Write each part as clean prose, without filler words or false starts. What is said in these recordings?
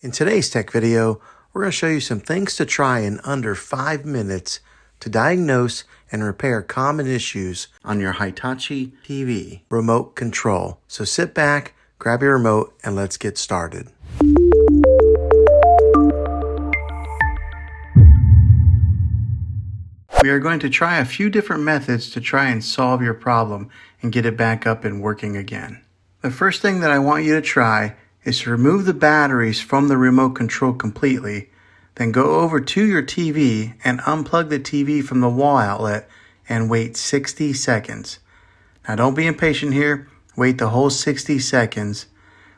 In today's tech video, we're going to show you some things to try in under 5 minutes to diagnose and repair common issues on your Hitachi TV remote control. So sit back, grab your remote, and let's get started. We are going to try a few different methods to try and solve your problem and get it back up and working again. The first thing that I want you to try is to remove the batteries from the remote control completely, then go over to your TV and unplug the TV from the wall outlet and wait 60 seconds. Now don't be impatient here, wait the whole 60 seconds.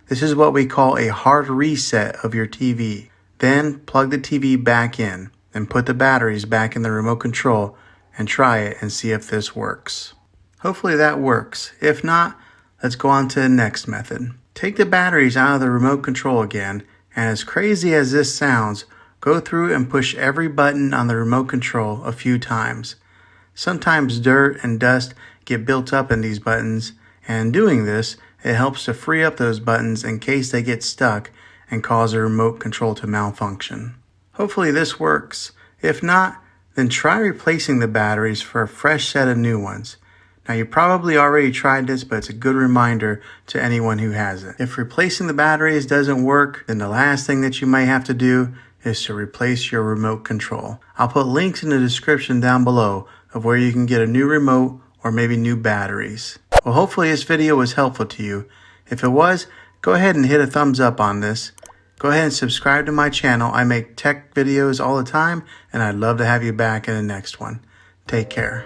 This is what we call a hard reset of your TV. Then plug the TV back in and put the batteries back in the remote control and try it and see if this works. Hopefully that works. If not, let's go on to the next method. Take the batteries out of the remote control again, and as crazy as this sounds, go through and push every button on the remote control a few times. Sometimes dirt and dust get built up in these buttons, and in doing this, it helps to free up those buttons in case they get stuck and cause the remote control to malfunction. Hopefully this works. If not, then try replacing the batteries for a fresh set of new ones. Now you probably already tried this, but it's a good reminder to anyone who hasn't. If replacing the batteries doesn't work, then the last thing that you might have to do is to replace your remote control. I'll put links in the description down below of where you can get a new remote or maybe new batteries. Well, hopefully this video was helpful to you. If it was, go ahead and hit a thumbs up on this. Go ahead and subscribe to my channel. I make tech videos all the time, and I'd love to have you back in the next one. Take care.